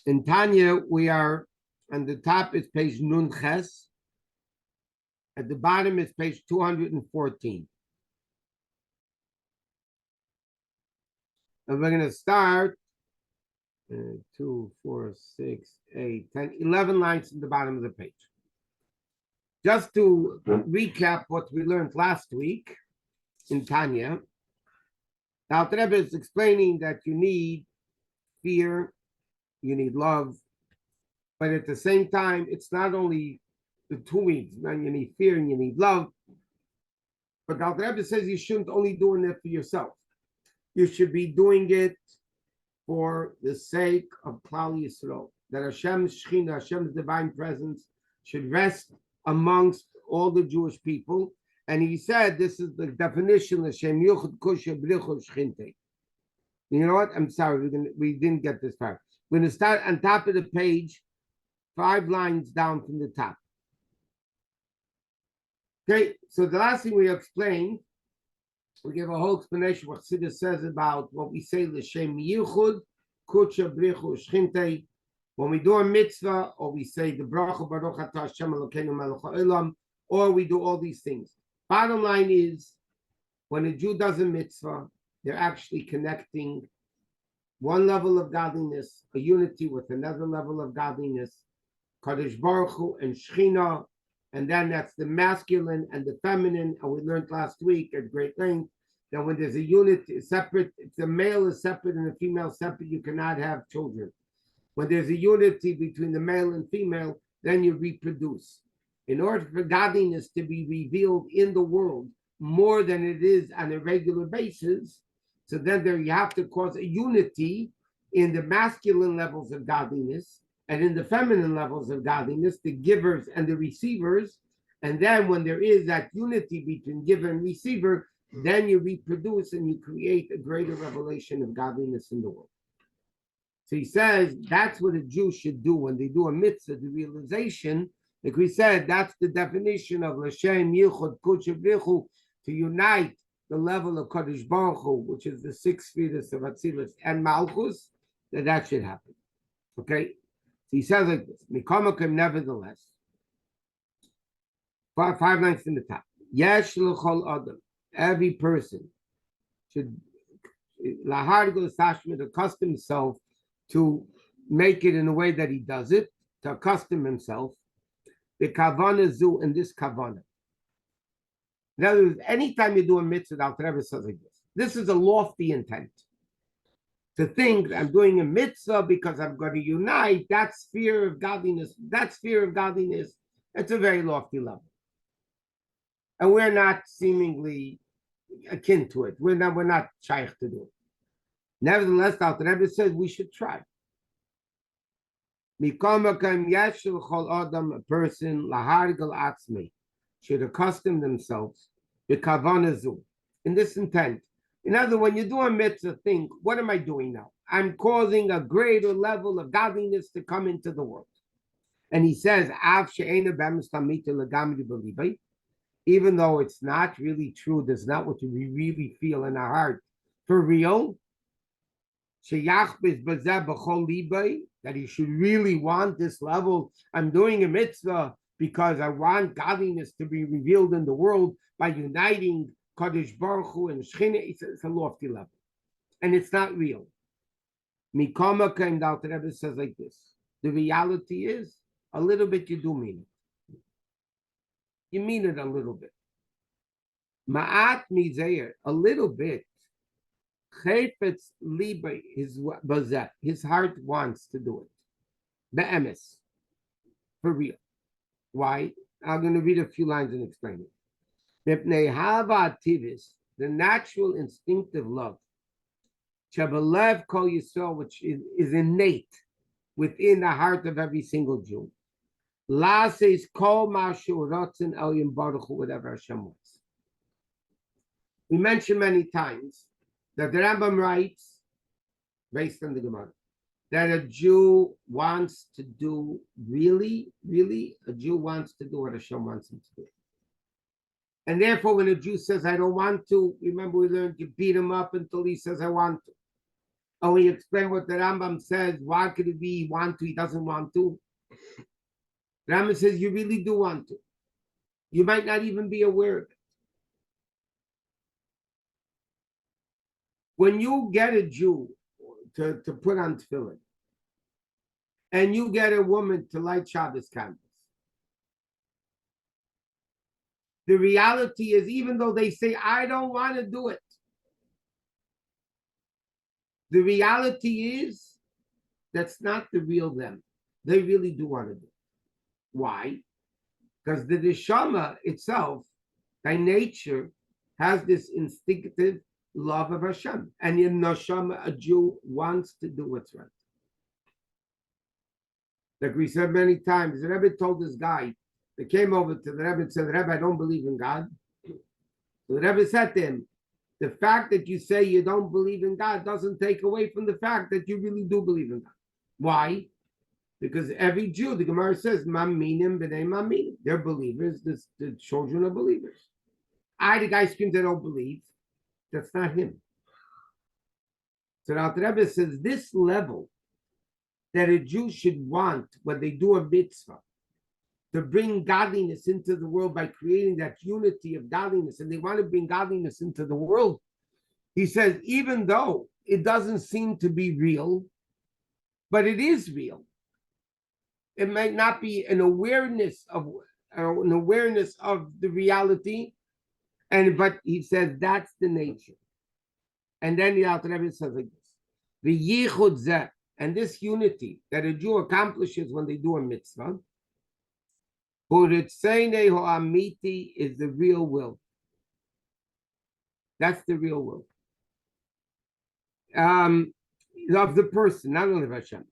In Tanya, we are on the top is page Nun Ches. At the bottom is page 214. And we're going to start 2, 4, 6, 8, 10, 11 lines in the bottom of the page. Just to recap what we learned last week in Tanya, now Rebbe is explaining that you need fear, you need love, but at the same time, it's not only the two weeks. Now you need fear and you need love, but the Rebbe says you shouldn't only doing it for yourself. You should be doing it for the sake of Klal Yisrael, that Hashem's Shechina, Hashem's divine presence, should rest amongst all the Jewish people. And he said, this is the definition of Shem Yuchad Kusha Brichu Shchinte. You know what? I'm sorry, we didn't get this far. We're going to start on top of the page, 5 lines down from the top. Okay, so the last thing we explained, we give a whole explanation what Chassidus says about what we say, L'Shem Yichud, Kutsha Brichu Shchinte. When we do a mitzvah, or we say the bracha Baruch Atah Hashem Elokeinu Melech HaOlam, or we do all these things. Bottom line is, when a Jew does a mitzvah, they're actually connecting one level of godliness, a unity with another level of godliness, Kadosh Baruch Hu and Shechina, and then that's the masculine and the feminine. And we learned last week at great length that when there's a unity, separate, if the male is separate and the female separate, you cannot have children. When there's a unity between the male and female, then you reproduce. In order for godliness to be revealed in the world more than it is on a regular basis, so then there you have to cause a unity in the masculine levels of godliness and in the feminine levels of godliness, the givers and the receivers. And then when there is that unity between giver and receiver, then you reproduce and you create a greater revelation of godliness in the world. So he says that's what a Jew should do when they do a mitzvah, the realization, like we said, that's the definition of L'Shem Yichud Kutsha Brichu, to unite the level of Kadosh Baruch Hu, which is the 6 spheres of Atzilus and Malchus, that should happen. Okay? So he says like this, Mikomakim, nevertheless, 5 lines in the top. Yesh l'chol adam, every person should accustom himself to make it in a way that he does it, to accustom himself. The kavana zu in this kavana. In other words, anytime you do a mitzvah, the Alter Rebbe says like this. This is a lofty intent. To think I'm doing a mitzvah because I'm going to unite, that's fear of godliness. That's fear of godliness. It's a very lofty level. And we're not seemingly akin to it. We're not shaykh to do it. Nevertheless, the Alter Rebbe says we should try. A person should accustom themselves in this intent. In other words, when you do a mitzvah, think, what am I doing now? I'm causing a greater level of godliness to come into the world. And he says, even though it's not really true, that's not what we really feel in our heart, for real, that he should really want this level. I'm doing a mitzvah because I want godliness to be revealed in the world by uniting Kadosh Baruch Hu and Shechina. It's a lofty level. And it's not real. Mikama came down to Rebbe says like this. The reality is, a little bit you do mean it. You mean it a little bit. Ma'at mizeir, a little bit. Chayfetz liba, his heart wants to do it. Be'emes, for real. Why? I'm going to read a few lines and explain it. The natural instinctive love, Shabalev Kol Yisrael, which is innate within the heart of every single Jew. La says Kol Mashu Rotzen El Yim Baruch Hu, whatever Hashem wants. We mentioned many times that the Rambam writes, based on the Gemara, that a Jew wants to do, really, a Jew wants to do what Hashem wants him to do. And therefore, when a Jew says, I don't want to, remember we learned you beat him up until he says, I want to. Oh, we explain what the Rambam says. Why could it be he want to, he doesn't want to? The Rambam says you really do want to. You might not even be aware of it. When you get a Jew to put on tefillin, and you get a woman to light Shabbos candles, the reality is, even though they say, I don't want to do it, the reality is that's not the real them. They really do want to do it. Why? Because the neshama itself, by nature, has this instinctive love of Hashem. And in neshama, a Jew wants to do what's right. Like we said many times, the Rebbe told this guy that came over to the Rebbe and said, Rebbe, I don't believe in God. So the Rebbe said to him, the fact that you say you don't believe in God doesn't take away from the fact that you really do believe in God. Why? Because every Jew, the Gemara says, Maminim b'nei Maminim. They're believers, the children of believers. The guy screams, I don't believe. That's not him. So the Rebbe says, this level that a Jew should want when they do a mitzvah, to bring godliness into the world by creating that unity of godliness, and they want to bring godliness into the world. He says, even though it doesn't seem to be real, but it is real. It might not be an awareness of the reality, but he says that's the nature. And then the Alter Rebbe says like this: the yichud zeh, and this unity that a Jew accomplishes when they do a mitzvah, Huritzeinei ho'amiti, is the real will. That's the real will. Of the person, not only of Hashem.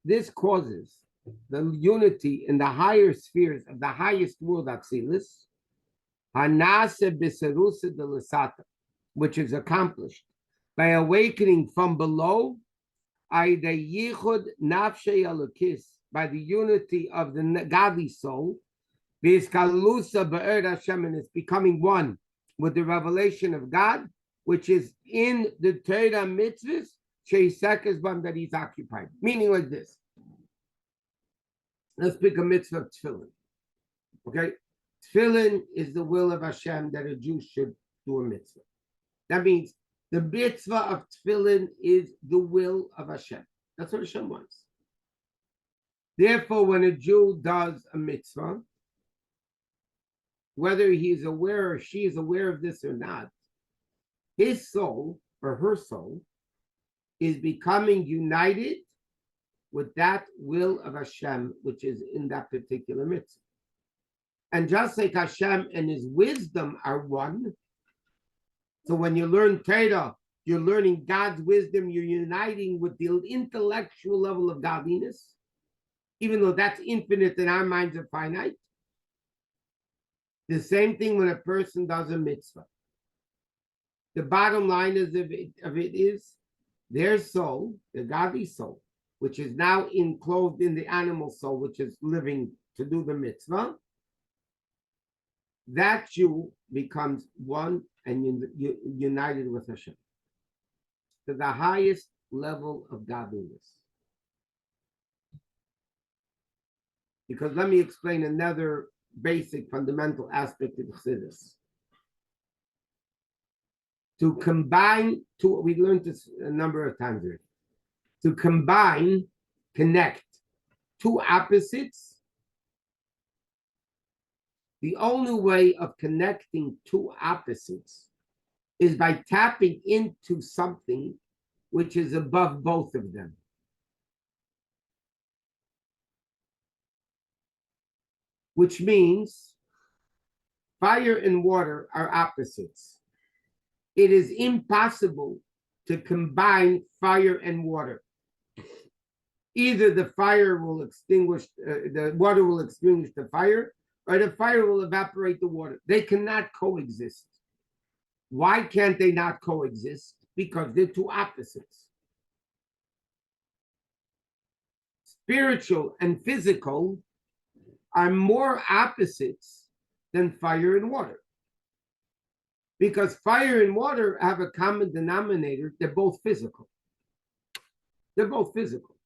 This causes the unity in the higher spheres of the highest world, Atzilus, which is accomplished by awakening from below, by the unity of the godly soul, and it's becoming one with the revelation of God, which is in the Torah mitzvahs, that he's occupied. Meaning like this. Let's pick a mitzvah of tefillin. Okay? Tefillin is the will of Hashem that a Jew should do a mitzvah. That means the mitzvah of tefillin is the will of Hashem. That's what Hashem wants. Therefore, when a Jew does a mitzvah, whether he's aware or she is aware of this or not, his soul or her soul is becoming united with that will of Hashem, which is in that particular mitzvah. And just like Hashem and his wisdom are one, so when you learn Torah, you're learning God's wisdom, you're uniting with the intellectual level of godliness, even though that's infinite and our minds are finite. The same thing when a person does a mitzvah. The bottom line of it is their soul, the godly soul, which is now enclosed in the animal soul, which is living to do the mitzvah, that Jew becomes one and united with Hashem to the highest level of godliness. Because let me explain another basic fundamental aspect of Chassidus. To combine two, we learned this a number of times already. To combine, connect two opposites, the only way of connecting two opposites is by tapping into something which is above both of them. Which means fire and water are opposites. It is impossible to combine fire and water. Either the fire will extinguish, the water will extinguish the fire, or the fire will evaporate the water. They cannot coexist. Why can't they not coexist? Because they're two opposites. Spiritual and physical are more opposites than fire and water. Because fire and water have a common denominator. They're both physical. They're both physical.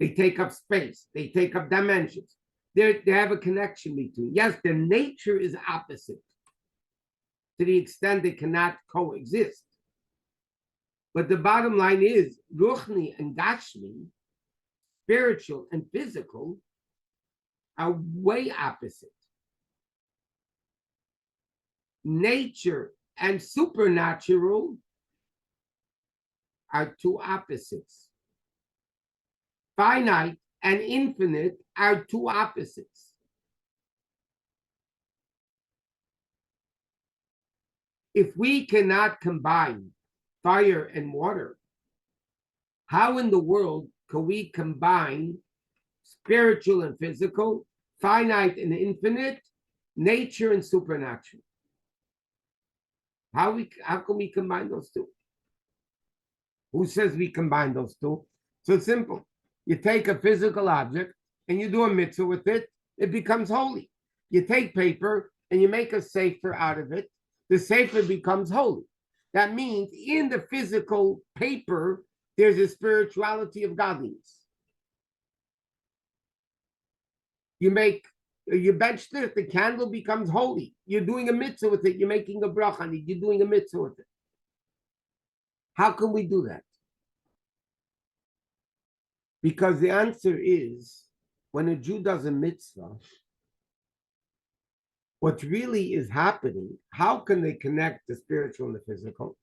They take up space. They take up dimensions. They have a connection between. Yes, their nature is opposite to the extent they cannot coexist. But the bottom line is, Ruchni and Gashmi, spiritual and physical, are way opposite. Nature and supernatural are two opposites. Finite and infinite are two opposites. If we cannot combine fire and water, how in the world can we combine spiritual and physical, finite and infinite, nature and supernatural? How can we combine those two? Who says we combine those two? So it's simple. You take a physical object and you do a mitzvah with it, it becomes holy. You take paper and you make a sefer out of it, the sefer becomes holy. That means in the physical paper, there's a spirituality of godliness. You bench this, the candle becomes holy. You're doing a mitzvah with it. You're making a bracha on it. You're doing a mitzvah with it. How can we do that? Because the answer is, when a Jew does a mitzvah, what really is happening, how can they connect the spiritual and the physical?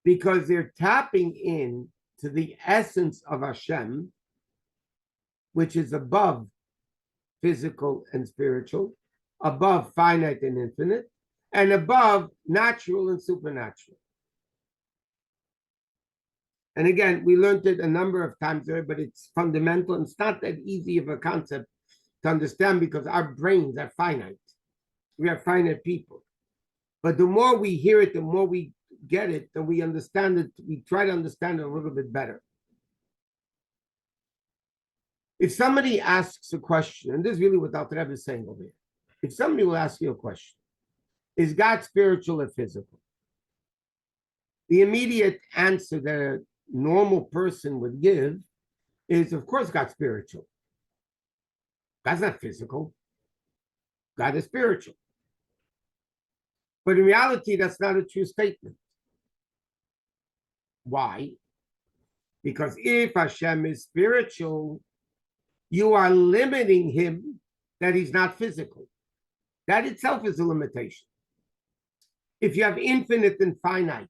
Because they're tapping in to the essence of Hashem, which is above physical and spiritual, above finite and infinite, and above natural and supernatural. And again, we learned it a number of times there, but it's fundamental. And it's not that easy of a concept to understand because our brains are finite. We are finite people. But the more we hear it, the more we get it, then we understand it. We try to understand it a little bit better. If somebody asks a question, and this is really what Dr. Rebbe is saying over here. If somebody will ask you a question, is God spiritual or physical? The immediate answer that a normal person would give is, of course, God's spiritual. God's not physical. God is spiritual. But in reality, that's not a true statement. Why? Because if Hashem is spiritual, you are limiting him that he's not physical. That itself is a limitation. If you have infinite and finite,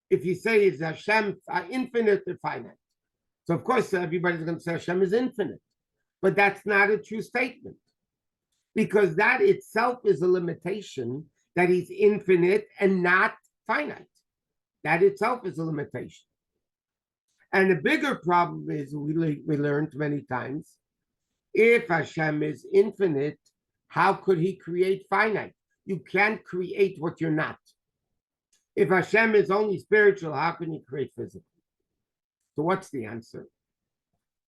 if you say is Hashem infinite or finite, so of course everybody's going to say Hashem is infinite, but that's not a true statement, because that itself is a limitation that he's infinite and not finite. That itself is a limitation. And the bigger problem is, we learned many times, if Hashem is infinite, how could he create finite? You can't create what you're not. If Hashem is only spiritual, how can he create physical? So what's the answer?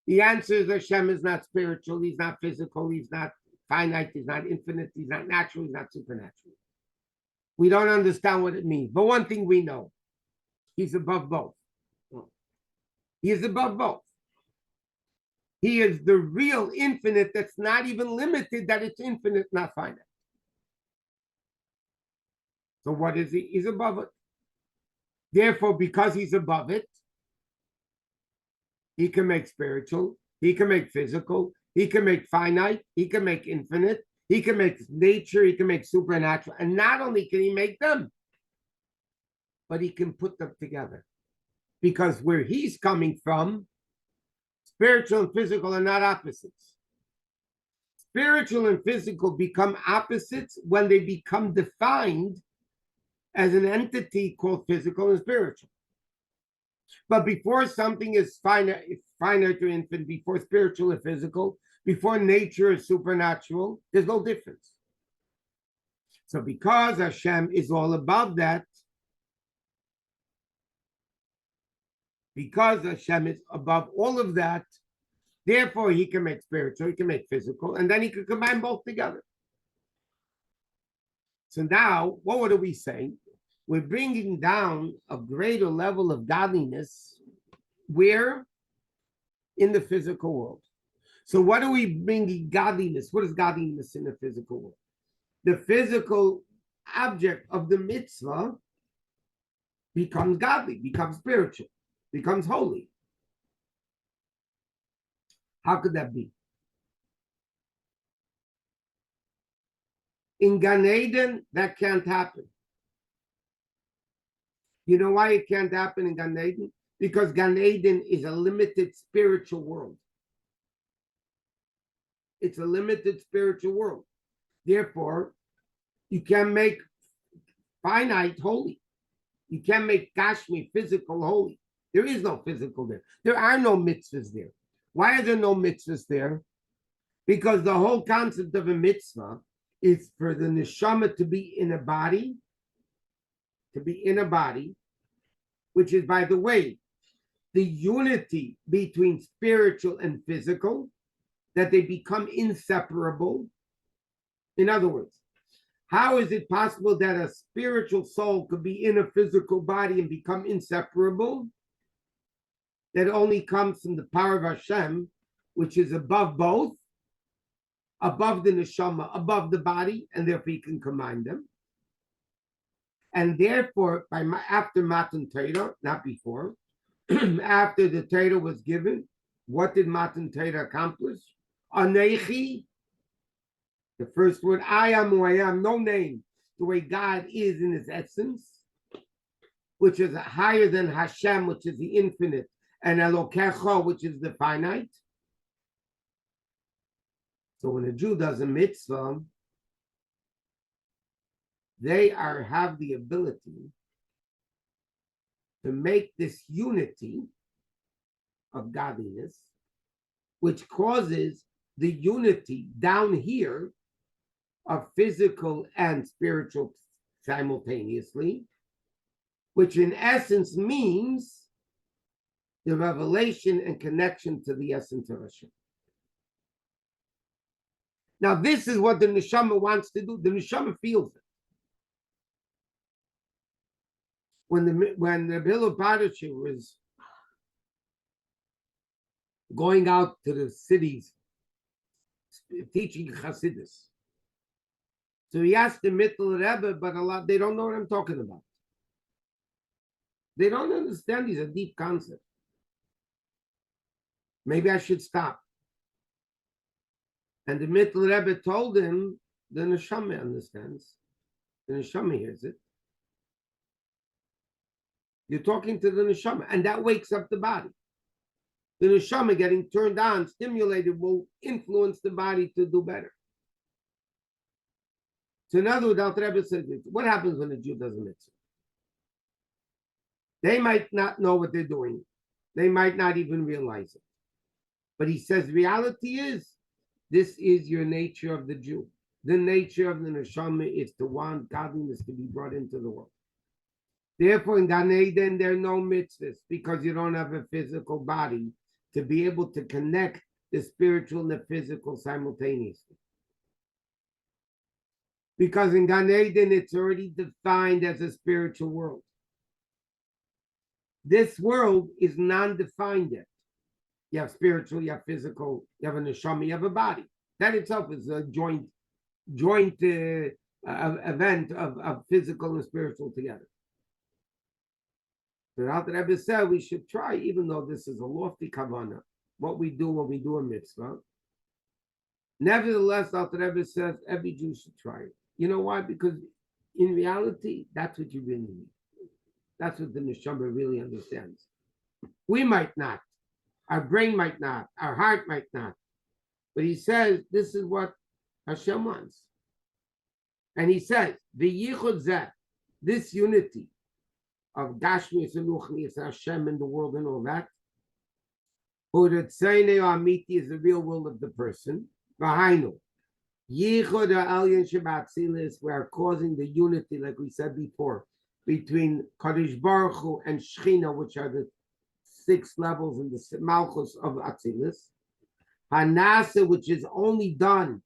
The answer is Hashem is not spiritual, he's not physical, he's not finite, he's not infinite, he's not natural, he's not supernatural. We don't understand what it means. But one thing we know, he's above both. He is above both. He is the real infinite that's not even limited, that it's infinite, not finite. So what is he? He's above it. Therefore, because he's above it, he can make spiritual, he can make physical, he can make finite, he can make infinite, he can make nature, he can make supernatural. And not only can he make them, but he can put them together. Because where he's coming from, spiritual and physical are not opposites. Spiritual and physical become opposites when they become defined as an entity called physical and spiritual. But before something is finite or infinite, before spiritual or physical, before nature is supernatural, there's no difference. So because Hashem is all above that, because Hashem is above all of that, therefore he can make spiritual, he can make physical, and then he can combine both together. So now, what are we saying? We're bringing down a greater level of godliness where? In the physical world. So what are we bringing godliness? What is godliness in the physical world? The physical object of the mitzvah becomes godly, becomes spiritual, becomes holy. How could that be? In Gan Eden, that can't happen. You know why it can't happen in Gan Eden? Because Gan Eden is a limited spiritual world. It's a limited spiritual world. Therefore, you can make finite holy. You can't make Gashmi physical holy. There is no physical there. There are no mitzvahs there. Why are there no mitzvahs there? Because the whole concept of a mitzvah is for the neshama to be in a body, which is, by the way, the unity between spiritual and physical, that they become inseparable. In other words, how is it possible that a spiritual soul could be in a physical body and become inseparable? That only comes from the power of Hashem, which is above both, above the neshama, above the body, and therefore you can combine them. And therefore, after Matan Torah, not before, after the Torah was given, what did Matan Torah accomplish? Anechi, the first word, I am who I am, no name, the way God is in his essence, which is higher than Hashem, which is the infinite, and Elokecha, which is the finite. So when a Jew does a mitzvah, they have the ability to make this unity of godliness, which causes the unity down here of physical and spiritual simultaneously, which in essence means the revelation and connection to the essence of Hashem. Now, this is what the neshama wants to do. The neshama feels it. When the Bill Parashah was going out to the cities teaching Hasidus, so he asked the Mittel Rebbe, but they don't know what I'm talking about. They don't understand these are deep concepts. Maybe I should stop. And the Mittel Rebbe told him, the neshama understands. The neshama hears it. You're talking to the neshama, and that wakes up the body. The neshama getting turned on, stimulated, will influence the body to do better. So in other words, Alter Rebbe says, what happens when a Jew does a mitzvah? They might not know what they're doing. They might not even realize it. But he says, reality is, this is your nature of the Jew. The nature of the neshama is to want godliness to be brought into the world. Therefore, in Gan Eden, there are no mitzvahs because you don't have a physical body to be able to connect the spiritual and the physical simultaneously. Because in Gan Eden, it's already defined as a spiritual world. This world is non-defined yet. You have spiritual, you have physical, you have a neshama, you have a body. That itself is a joint event of physical and spiritual together. The Alter Rebbe said we should try, even though this is a lofty kavanah, what we do when we do a mitzvah. Nevertheless, Alter Rebbe says every Jew should try it. You know why? Because in reality, that's what you really need. That's what the neshama really understands. We might not. Our brain might not. Our heart might not. But he says this is what Hashem wants. And he says, V'yichud zeh, this unity of Gashmius and Ruchnius, Hashem in the world and all that, Uretzeinei Amiti is the real will of the person. V'hainu, Yichud ha'elyon shebatzilis, we are causing the unity, like we said before, between Kadosh Baruch Hu and Shechina, which are the 6 levels in the Malchus of Atzilis. Hanasa, which is only done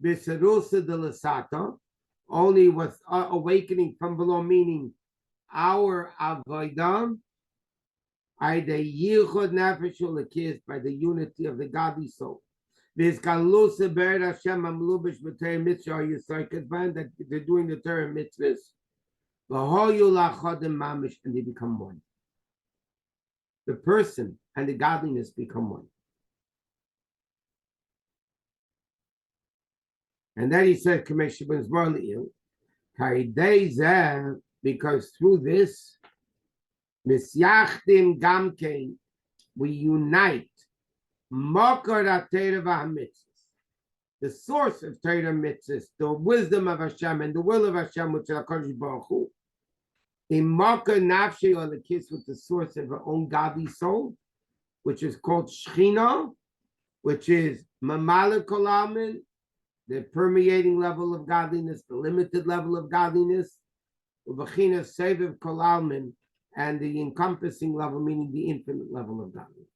B'serusa de Lasata, only with awakening from below, meaning our avodah, by the yichud nefesh ulekis, by the unity of the godly soul. This galus be'er Hashem amlubish b'tei mitzvah yisrael that they're doing the Torah mitzvahs. V'hoyu lachadim mamish, and they become one. The person and the godliness become one. And then he said, because through this, misyachdim gamkein, we unite the source of Torah mitzvahs, the wisdom of Hashem and the will of Hashem, which is HaKadosh Baruch Hu, in Makar Nafshi, or the kiss with the source of her own godly soul, which is called Shechina, which is Mamala Kolamin, the permeating level of godliness, the limited level of godliness, Ubachina Seviv Kolamin, and the encompassing level, meaning the infinite level of godliness.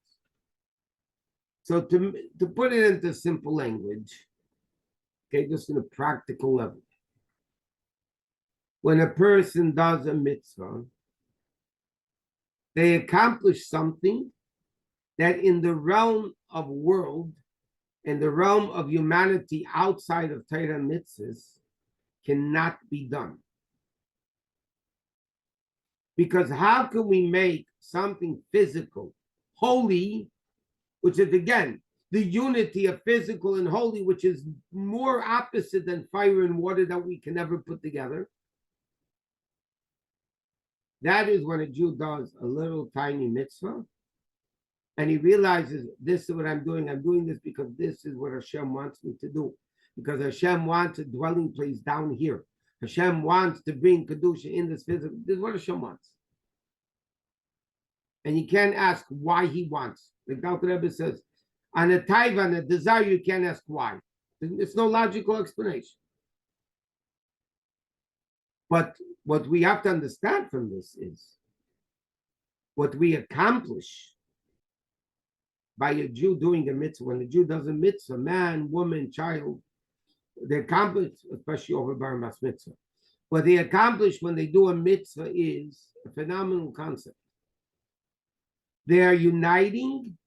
So to put it into simple language, okay, just in a practical level, when a person does a mitzvah, they accomplish something that in the realm of world, in the realm of humanity outside of Torah mitzvahs, cannot be done. Because how can we make something physical holy, which is again the unity of physical and holy, which is more opposite than fire and water that we can never put together? That is when a Jew does a little tiny mitzvah and he realizes, this is what I'm doing this because this is what Hashem wants me to do. Because Hashem wants a dwelling place down here. Hashem wants to bring Kedusha in this physical. This is what Hashem wants. And you can't ask why he wants. Like Dr. Rebbe says, on a taiva, on a desire, you can't ask why. It's no logical explanation. But what we have to understand from this is what we accomplish by a Jew doing a mitzvah. When a Jew does a mitzvah, man, woman, child, they accomplish, especially over Bar Mas mitzvah. What they accomplish when they do a mitzvah is a phenomenal concept. They are uniting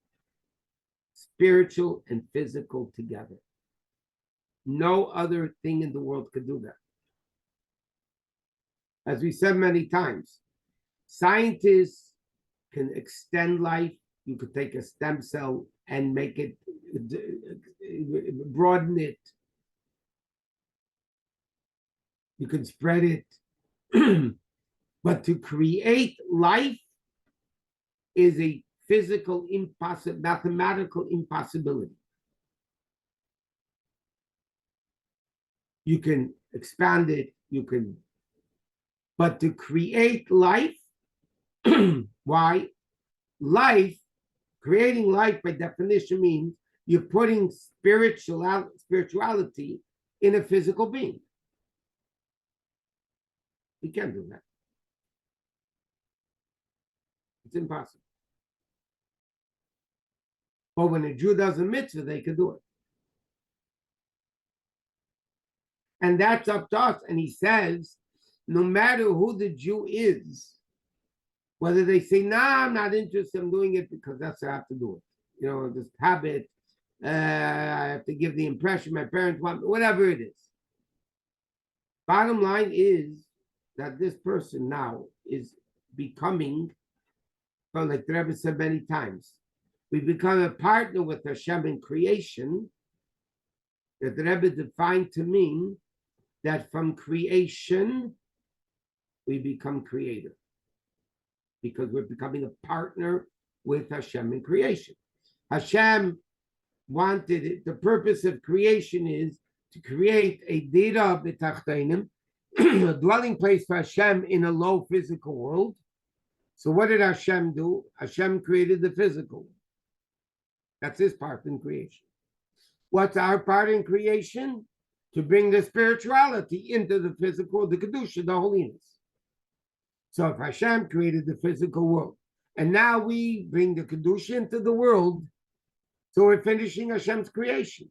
spiritual and physical together. No other thing in the world could do that. As we said many times, scientists can extend life. You could take a stem cell and make it, broaden it. You can spread it. But to create life is a physical mathematical impossibility. You can expand it, but to create life, why? Creating life by definition means you're putting spirituality in a physical being. You can't do that. It's impossible. But when a Jew does a mitzvah, they can do it. And that's up to us. And he says, no matter who the Jew is, whether they say, nah, I'm not interested, I'm doing it because that's how I have to do it. You know, this habit, I have to give the impression my parents want, whatever it is. Bottom line is that this person now is becoming, like the Rebbe said many times, we become a partner with Hashem in creation, that the Rebbe defined to mean that from creation, we become creator. Because we're becoming a partner with Hashem in creation. Hashem wanted it, the purpose of creation is to create a dira b'tachtainim, a dwelling place for Hashem in a low physical world. So what did Hashem do? Hashem created the physical. That's his part in creation. What's our part in creation? To bring the spirituality into the physical, the Kedusha, the holiness. So if Hashem created the physical world, and now we bring the Kedusha into the world, so we're finishing Hashem's creation.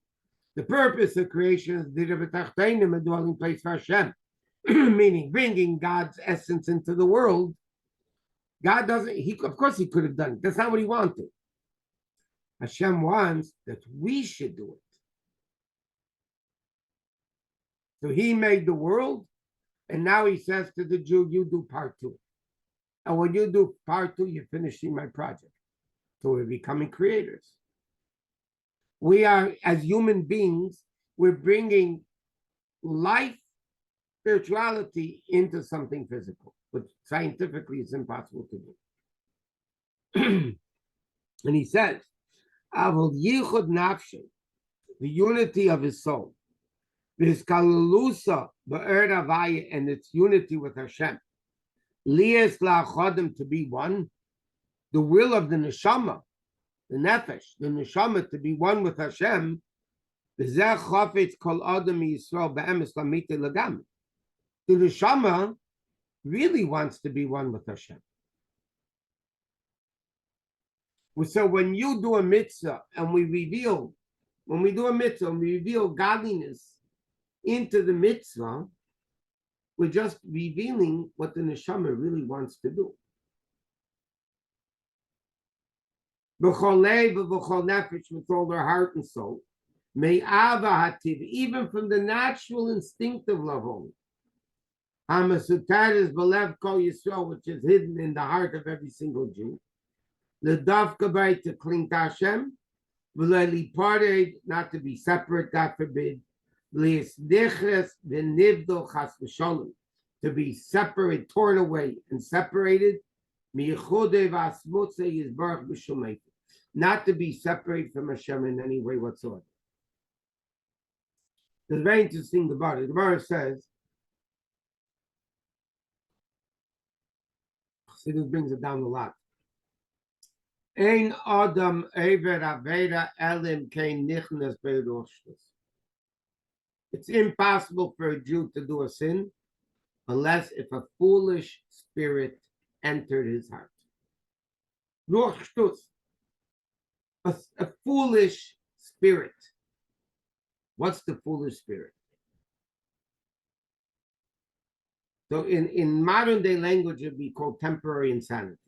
The purpose of creation is a dwelling place for Hashem. meaning bringing God's essence into the world. God doesn't, of course he could have done it. That's not what he wanted. Hashem wants that we should do it. So he made the world, and now he says to the Jew, you do part 2. And when you do part 2, you're finishing my project. So we're becoming creators. We are, as human beings, we're bringing life, spirituality into something physical, but scientifically it's impossible to do. And he says, Avol yichud nafshe, the unity of his soul, v'hiskalalusa ba'er havaya, and its unity with Hashem, liyas la'achodim, to be one, the will of the neshama, the nefesh, the neshama, to be one with Hashem, v'zeh chafetz kol adam yisrael be'emes lamite lagam. The neshama really wants to be one with Hashem. So when you do a mitzvah and we reveal godliness into the mitzvah, we're just revealing what the neshama really wants to do. B'chol lev v'chol nefesh, with all their heart and soul, me'ava hativ, even from the natural instinctive love only. Hamasutar is belev kol Yisrael, which is hidden in the heart of every single Jew. The dafka by to cling to Hashem, v'leli parted, not to be separate, God forbid. V'li'esdiches v'nivdo chas v'sholem, to be separate, torn away, and separated. Mi'yichudei v'asmutze yizbarach b'shomei, not to be separated from Hashem in any way whatsoever. There's a very interesting about it. The Gemara says, Chassidus brings it down a lot. Ein adam ever aveda elim kein nichnas beroshtus. It's impossible for a Jew to do a sin unless if a foolish spirit entered his heart. Roshtus, a foolish spirit. What's the foolish spirit? So in modern day language, it would be called temporary insanity.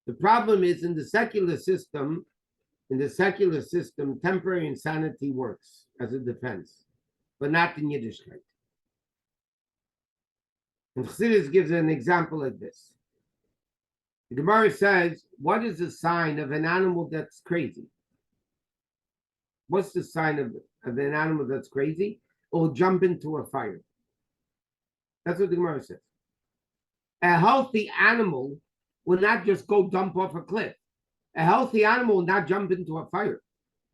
The problem is in the secular system, temporary insanity works as a defense, but not in Yiddishkeit. And Chassidus gives an example like this. The Gemara says, what is the sign of an animal that's crazy? What's the sign of an animal that's crazy? It will jump into a fire. That's what the Gemara says. A healthy animal will not just go jump off a cliff. A healthy animal will not jump into a fire.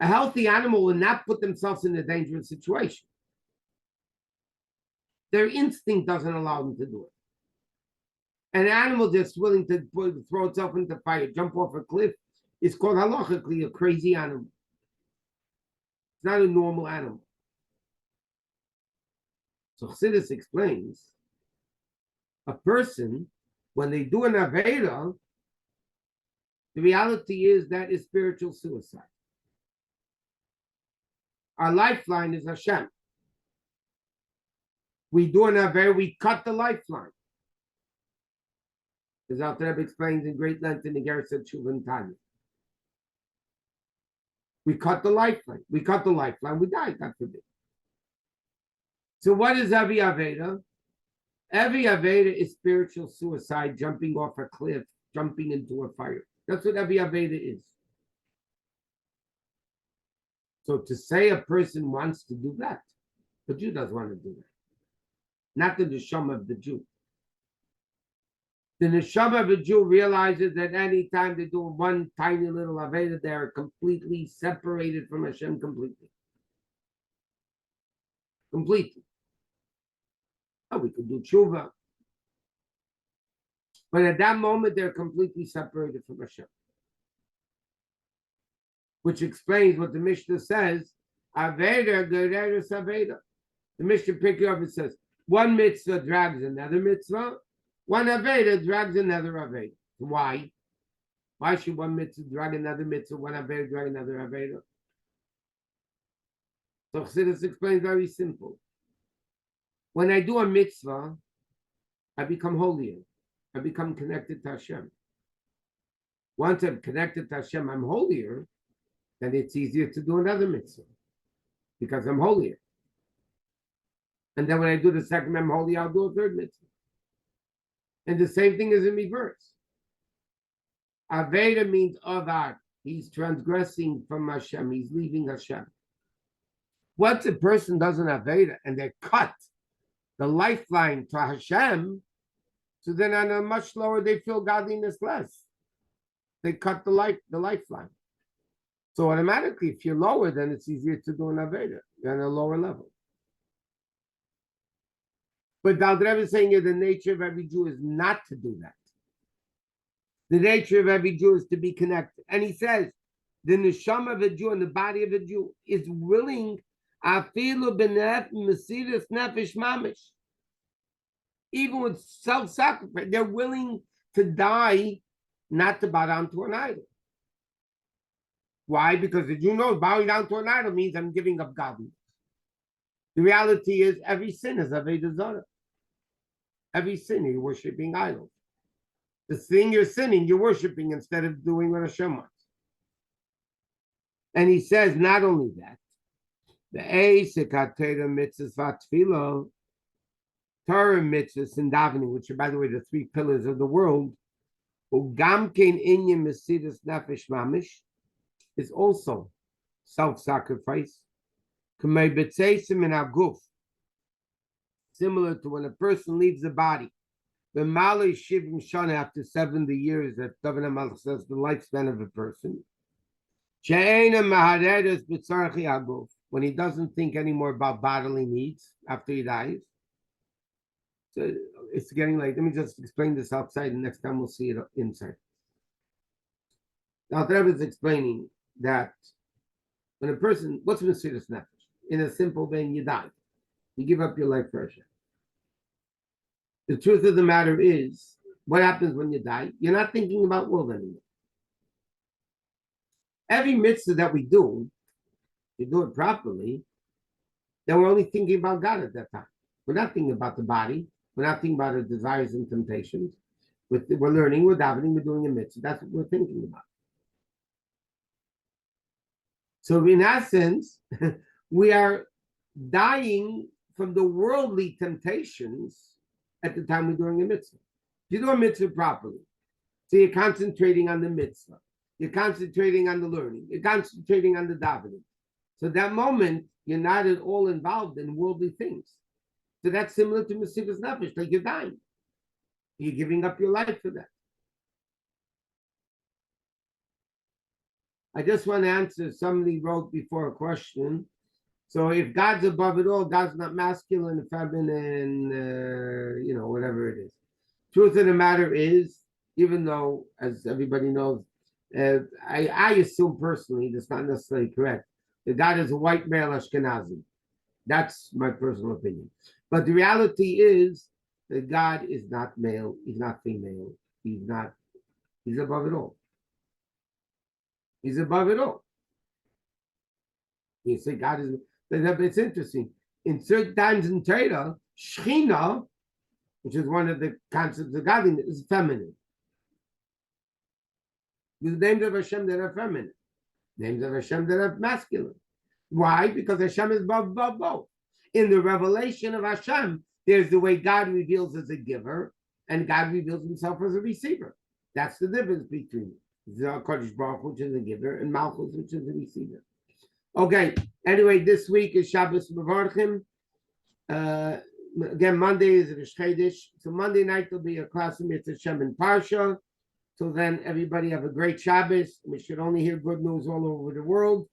A healthy animal will not put themselves in a dangerous situation. Their instinct doesn't allow them to do it. An animal that's willing to throw itself into fire, jump off a cliff, is called halachically a crazy animal. It's not a normal animal. So Chassidus explains, a person, when they do an Aveda, the reality is that is spiritual suicide. Our lifeline is Hashem. We do an Aveda, we cut the lifeline. As Alter Rebbe explains in great length in the Gersa Tshuva and Tanya. We cut the lifeline. We cut the lifeline, we die, God forbid. So what is Avi Aveda? Every Aveda is spiritual suicide, jumping off a cliff, jumping into a fire. That's what every Aveda is. So to say a person wants to do that, the Jew doesn't want to do that. Not the neshama of the Jew. The neshama of the Jew realizes that any time they do one tiny little Aveda, they are completely separated from Hashem completely. Completely. Oh, we could do tshuva. But at that moment, they're completely separated from Hashem. Which explains what the Mishnah says, Aveda, Gereres Aveda. The Mishnah picks up, it says, one mitzvah drags another mitzvah, one Aveda drags another Aveda. Why? Why should one mitzvah drag another mitzvah, one Aveda drag another Aveda? So Chassidus explains very simple. When I do a mitzvah, I become holier. I become connected to Hashem. Once I'm connected to Hashem, I'm holier, then it's easier to do another mitzvah because I'm holier. And then when I do the second I'm holy, I'll do a third mitzvah. And the same thing is in reverse. Aveda means avar. He's transgressing from Hashem. He's leaving Hashem. Once a person does an Aveda and they cut the lifeline to Hashem, so then on a much lower, they feel godliness less. They cut the lifeline. So automatically, if you're lower, then it's easier to do an Aveda. You're on a lower level. But Daldrev is saying the nature of every Jew is not to do that. The nature of every Jew is to be connected. And he says, the neshama of a Jew and the body of a Jew is willing, afilu b'nef mesiras nefesh mamish. Even with self-sacrifice, they're willing to die, not to bow down to an idol. Why? Because the Jew knows bowing down to an idol means I'm giving up godliness. The reality is every sin is Avodah Zarah. Every sin, you're worshiping idols. The thing you're sinning, you're worshiping instead of doing what Hashem wants. And he says, not only that, the Eisekatera mitzvahs vatfilo, Torah mitzvahs and davening, which are, by the way, the three pillars of the world, ugamkein inyan mesiras nefesh mamish, is also self-sacrifice. Kamei betzeisim in aguf, similar to when a person leaves the body. The Malay Shivim Shana, after 70 years, that David HaMelech says the lifespan of a person. When he doesn't think anymore about bodily needs after he dies. So it's getting late. Let me just explain this outside, and next time we'll see it inside. Now, the Rebbe is explaining that when a person, what's Mesiras Nefesh? In a simple vein, you die. You give up your life for Hashem. The truth of the matter is, what happens when you die? You're not thinking about world anymore. Every mitzvah that we do, you do it properly, then we're only thinking about God at that time. We're not thinking about the body. We're not thinking about our desires and temptations. We're learning, we're davening, we're doing a mitzvah. That's what we're thinking about. So in essence, we are dying from the worldly temptations at the time we're doing a mitzvah. You do a mitzvah properly. So you're concentrating on the mitzvah. You're concentrating on the learning. You're concentrating on the davening. So that moment, you're not at all involved in worldly things. So that's similar to Mesiras Nefesh, like you're dying. You're giving up your life for that. I just want to answer, somebody wrote before a question. So if God's above it all, God's not masculine, feminine, whatever it is. Truth of the matter is, even though, as everybody knows, I assume personally, that's not necessarily correct, that God is a white male Ashkenazi. That's my personal opinion. But the reality is that God is not male, he's not female, he's above it all. He's above it all. You say God is, but it's interesting. In certain times in Torah, Shechina, which is one of the concepts of godliness, is feminine. There's names of Hashem that are feminine, names of Hashem that are masculine. Why? Because Hashem is above both. In the revelation of Hashem, there's the way God reveals as a giver, and God reveals himself as a receiver. That's the difference between Kodesh Baruch, which is a giver, and Malchus, which is a receiver. Okay, anyway, this week is Shabbos Mevarchim. Again, Monday is Rosh Chodesh. So Monday night there'll be a class of Mitzvah Shem and Parsha. So then everybody have a great Shabbos. We should only hear good news all over the world.